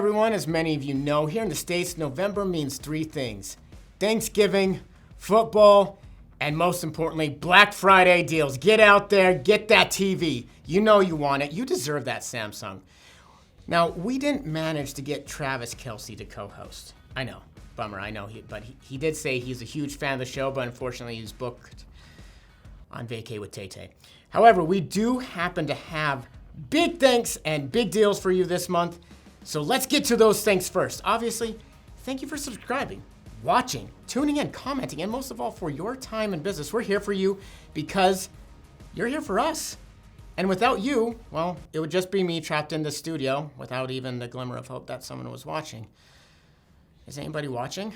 everyone. As many of you know, here in the States, November means three things: Thanksgiving, football, and most importantly, Black Friday deals. Get out there, get that TV. You know you want it. You deserve that Samsung. Now, we didn't manage to get Travis Kelce to co-host. I know, bummer, I know, but he did say he's a huge fan of the show, but unfortunately he's booked on vacay with Tay-Tay. However, we do happen to have big thanks and big deals for you this month. So let's get to those things first. Obviously, thank you for subscribing, watching, tuning in, commenting, and most of all, for your time and business. We're here for you because you're here for us. And without you, well, it would just be me trapped in the studio without even the glimmer of hope that someone was watching. Is anybody watching?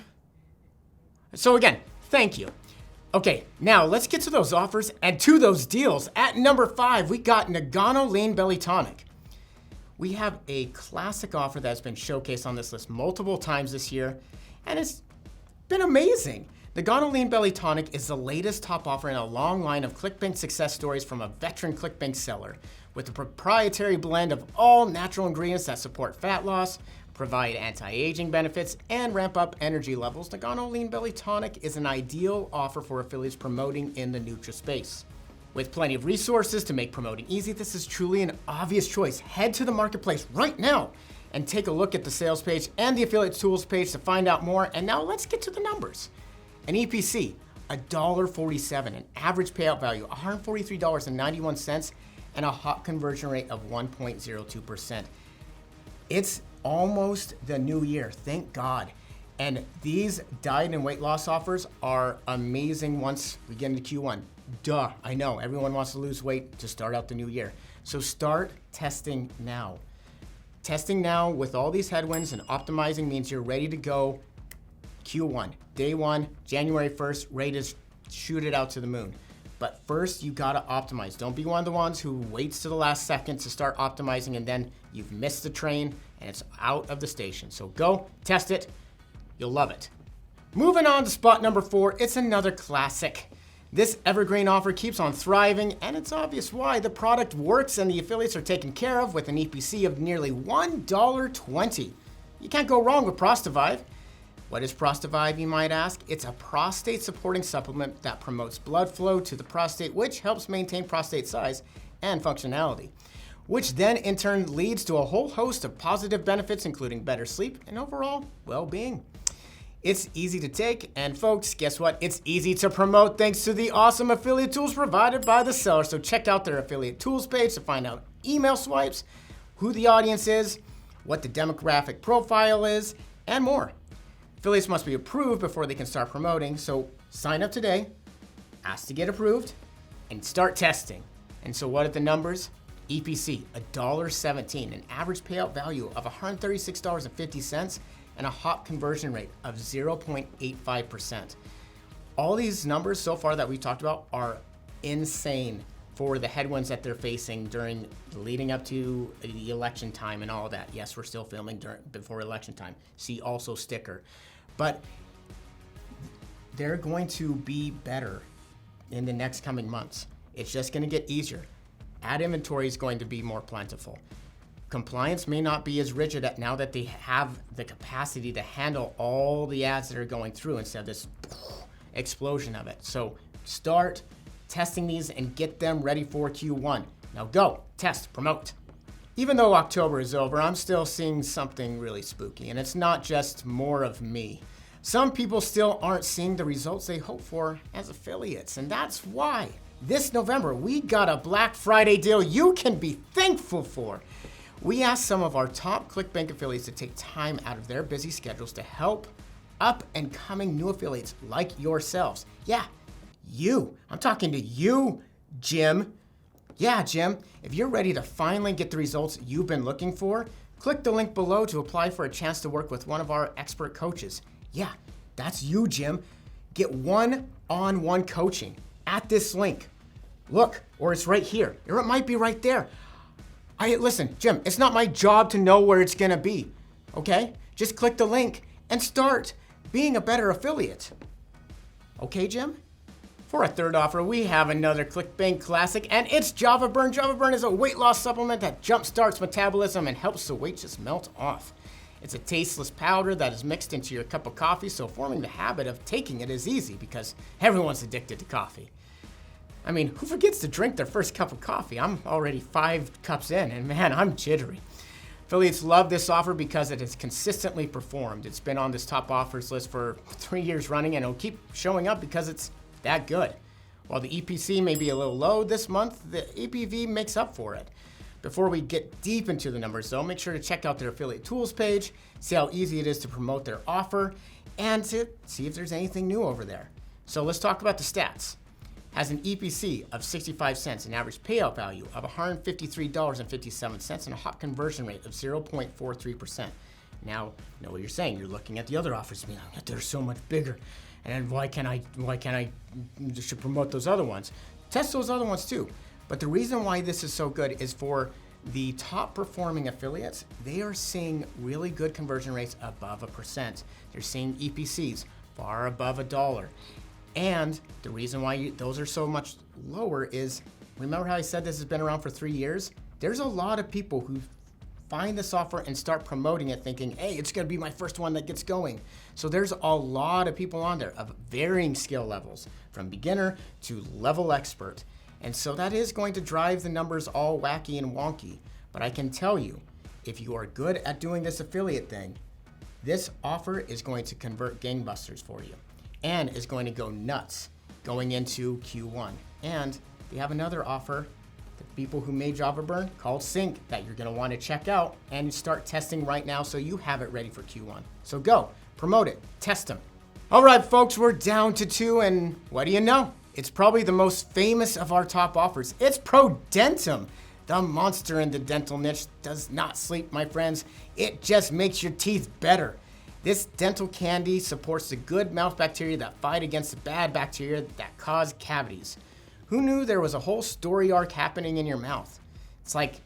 So again, thank you. Okay, now let's get to those offers and to those deals. At number 5, we got Nagano Lean Belly Tonic. We have a classic offer that's been showcased on this list multiple times this year, and it's been amazing. Nagano Lean Belly Tonic is the latest top offer in a long line of ClickBank success stories from a veteran ClickBank seller, with a proprietary blend of all natural ingredients that support fat loss, provide anti-aging benefits, and ramp up energy levels. Nagano Lean Belly Tonic is an ideal offer for affiliates promoting in the Nutra space. With plenty of resources to make promoting easy, this is truly an obvious choice. Head to the marketplace right now and take a look at the sales page and the affiliate tools page to find out more. And now let's get to the numbers. An EPC, $1.47, an average payout value, $143.91, and a hot conversion rate of 1.02%. It's almost the new year, thank God. And these diet and weight loss offers are amazing once we get into Q1. Duh, I know, everyone wants to lose weight to start out the new year. So start testing now. Testing now with all these headwinds and optimizing means you're ready to go Q1. Day 1, January 1st, ready to shoot it out to the moon. But first, you gotta optimize. Don't be one of the ones who waits to the last second to start optimizing and then you've missed the train and it's out of the station. So go, test it, you'll love it. Moving on to spot number 4, it's another classic. This evergreen offer keeps on thriving, and it's obvious why. The product works and the affiliates are taken care of with an EPC of nearly $1.20. You can't go wrong with Prostavive. What is Prostavive, you might ask? It's a prostate supporting supplement that promotes blood flow to the prostate, which helps maintain prostate size and functionality, which then in turn leads to a whole host of positive benefits, including better sleep and overall well-being. It's easy to take, and folks, guess what? It's easy to promote thanks to the awesome affiliate tools provided by the seller. So check out their affiliate tools page to find out email swipes, who the audience is, what the demographic profile is, and more. Affiliates must be approved before they can start promoting, so sign up today, ask to get approved, and start testing. And so what are the numbers? EPC, $1.17, an average payout value of $136.50, and a hot conversion rate of 0.85%. All these numbers so far that we talked about are insane for the headwinds that they're facing during leading up to the election time and all of that. Yes, we're still filming before election time. See also sticker. But they're going to be better in the next coming months. It's just going to get easier. Ad inventory is going to be more plentiful. Compliance may not be as rigid now that they have the capacity to handle all the ads that are going through instead of this explosion of it. So start testing these and get them ready for Q1. Now go, test, promote. Even though October is over, I'm still seeing something really spooky, and it's not just more of me. Some people still aren't seeing the results they hope for as affiliates, and that's why this November we got a Black Friday deal you can be thankful for. We asked some of our top ClickBank affiliates to take time out of their busy schedules to help up and coming new affiliates like yourselves. Yeah, you. I'm talking to you, Jim. Yeah, Jim, if you're ready to finally get the results you've been looking for, click the link below to apply for a chance to work with one of our expert coaches. Yeah, that's you, Jim. Get one-on-one coaching at this link. Look, or it's right here, or it might be right there. Listen, Jim, it's not my job to know where it's gonna be, okay? Just click the link and start being a better affiliate. Okay, Jim? For a third offer, we have another ClickBank classic, and it's JavaBurn. JavaBurn is a weight loss supplement that jumpstarts metabolism and helps the weight just melt off. It's a tasteless powder that is mixed into your cup of coffee, so forming the habit of taking it is easy because everyone's addicted to coffee. I mean, who forgets to drink their first cup of coffee? I'm already 5 cups in, and man, I'm jittery. Affiliates love this offer because it has consistently performed. It's been on this top offers list for 3 years running, and it'll keep showing up because it's that good. While the EPC may be a little low this month, the APV makes up for it. Before we get deep into the numbers though, make sure to check out their affiliate tools page, see how easy it is to promote their offer, and to see if there's anything new over there. So let's talk about the stats. Has an EPC of 65 cents, an average payout value of $153.57, and a hot conversion rate of 0.43%. Now, know what you're saying. You're looking at the other offers, being like, they're so much bigger, and why can't I should promote those other ones? Test those other ones too. But the reason why this is so good is for the top performing affiliates, they are seeing really good conversion rates above 1%. They're seeing EPCs far above $1. And the reason why those are so much lower is, remember how I said this has been around for 3 years? There's a lot of people who find this offer and start promoting it thinking, hey, it's gonna be my first one that gets going. So there's a lot of people on there of varying skill levels, from beginner to level expert. And so that is going to drive the numbers all wacky and wonky. But I can tell you, if you are good at doing this affiliate thing, this offer is going to convert gangbusters for you, and is going to go nuts going into Q1. And they have another offer, the people who made JavaBurn, called Sync, that you're gonna wanna check out and start testing right now so you have it ready for Q1. So go, promote it, test them. All right, folks, we're down to 2, and what do you know? It's probably the most famous of our top offers. It's Dentum. The monster in the dental niche does not sleep, my friends. It just makes your teeth better. This dental candy supports the good mouth bacteria that fight against the bad bacteria that cause cavities. Who knew there was a whole story arc happening in your mouth? It's like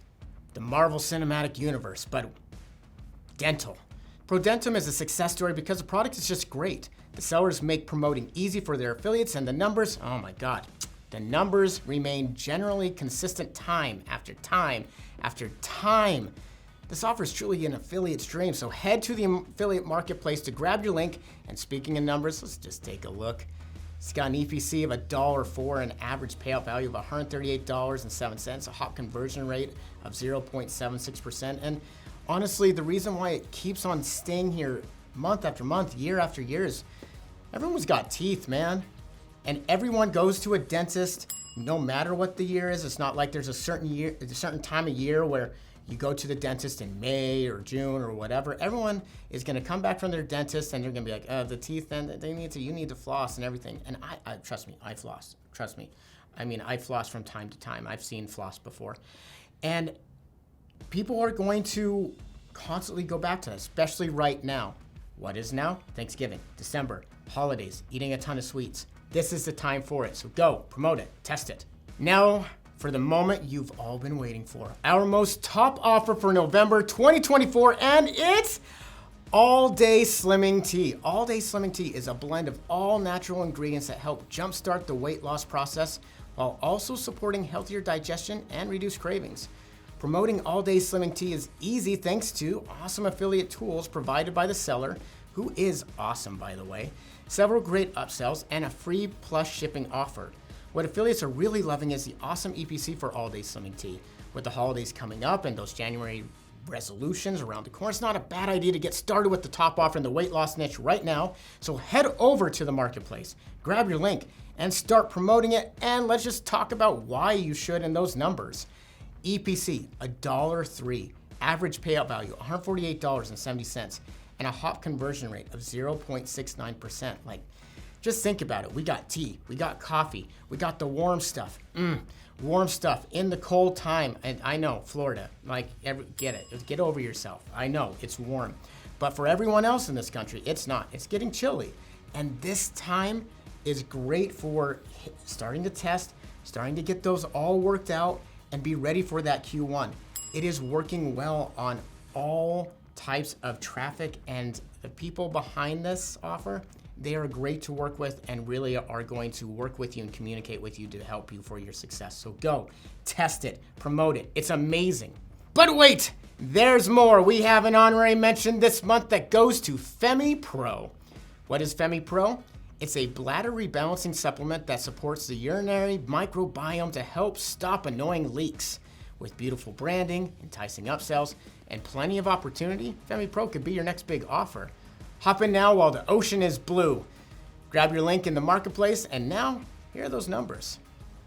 the Marvel Cinematic Universe, but dental. Dentum is a success story because the product is just great. The sellers make promoting easy for their affiliates, and the numbers, oh my God. The numbers remain generally consistent time after time after time. This offer is truly an affiliate's dream, so head to the affiliate marketplace to grab your link. And speaking of numbers, let's just take a look. It's got an EPC of $1.04, an average payout value of $138.07, a hot conversion rate of 0.76%. And honestly, the reason why it keeps on staying here month after month, year after year is everyone's got teeth, man. And everyone goes to a dentist no matter what the year is. It's not like there's a certain time of year where you go to the dentist in May or June or whatever. Everyone is gonna come back from their dentist and they're gonna be like, the teeth, and you need to floss and everything. And I trust me, I floss, trust me. I mean, I floss from time to time. I've seen floss before. And people are going to constantly go back to it, especially right now. What is now? Thanksgiving, December, holidays, eating a ton of sweets. This is the time for it, so go, promote it, test it. Now, for the moment you've all been waiting for. Our most top offer for November 2024, and it's All Day Slimming Tea. All Day Slimming Tea is a blend of all natural ingredients that help jumpstart the weight loss process while also supporting healthier digestion and reduced cravings. Promoting All Day Slimming Tea is easy thanks to awesome affiliate tools provided by the seller, who is awesome, by the way, several great upsells, and a free plus shipping offer. What affiliates are really loving is the awesome EPC for All Day Slimming Tea. With the holidays coming up and those January resolutions around the corner, it's not a bad idea to get started with the top offer in the weight loss niche right now. So head over to the marketplace, grab your link, and start promoting it. And let's just talk about why you should in those numbers. EPC, $1.03. Average payout value, $148.70. And a hot conversion rate of 0.69%. Like, just think about it. We got tea, we got coffee, we got the warm stuff. Warm stuff in the cold time. And I know, Florida, get it. Get over yourself. I know, it's warm. But for everyone else in this country, it's not. It's getting chilly. And this time is great for starting to test, starting to get those all worked out, and be ready for that Q1. It is working well on all types of traffic, and the people behind this offer, they are great to work with and really are going to work with you and communicate with you to help you for your success. So go, test it, promote it. It's amazing. But wait, There's more. We have an honorary mention this month that goes to Femi Pro. What is Femi Pro? It's a bladder rebalancing supplement that supports the urinary microbiome to help stop annoying leaks. With beautiful branding, enticing upsells, and plenty of opportunity, Femi Pro could be your next big offer. Hop in now while the ocean is blue. Grab your link in the marketplace, and now, here are those numbers.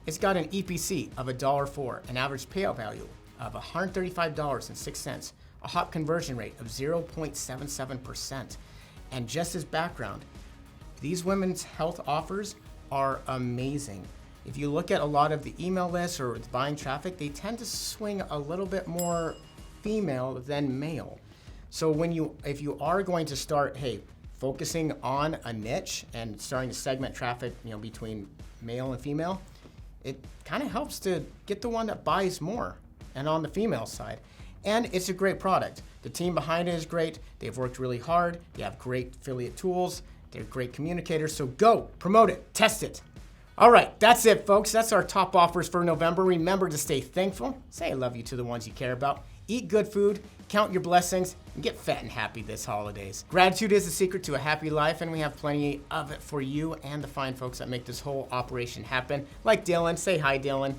It's got an EPC of $1.04, an average payout value of $135.06, a hop conversion rate of 0.77%. And just as background, these women's health offers are amazing. If you look at a lot of the email lists or the buying traffic, they tend to swing a little bit more female than male. So if you are going to start, focusing on a niche and starting to segment traffic, between male and female, it kind of helps to get the one that buys more and on the female side. And it's a great product. The team behind it is great. They've worked really hard. They have great affiliate tools. They're great communicators. So go, promote it, test it. All right, that's it, folks. That's our top offers for November. Remember to stay thankful. Say I love you to the ones you care about. Eat good food, count your blessings, and get fat and happy this holidays. Gratitude is the secret to a happy life, and we have plenty of it for you and the fine folks that make this whole operation happen. Like Dylan. Say hi, Dylan.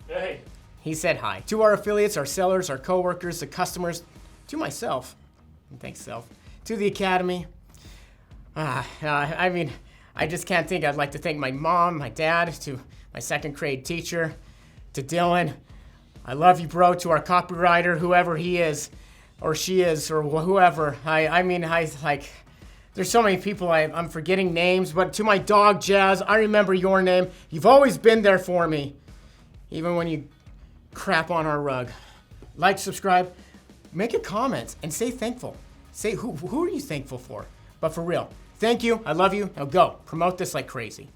Hey. He said hi. To our affiliates, our sellers, our coworkers, the customers, to myself, and thanks, self, to the Academy. I just can't think. I'd like to thank my mom, my dad, to my second grade teacher, to Dylan. I love you, bro. To our copywriter, whoever he is, or she is, or whoever. There's so many people I'm forgetting names, but to my dog, Jazz, I remember your name. You've always been there for me, even when you crap on our rug. Like, subscribe, make a comment, and say thankful. Say who are you thankful for? But for real, thank you. I love you. Now go, promote this like crazy.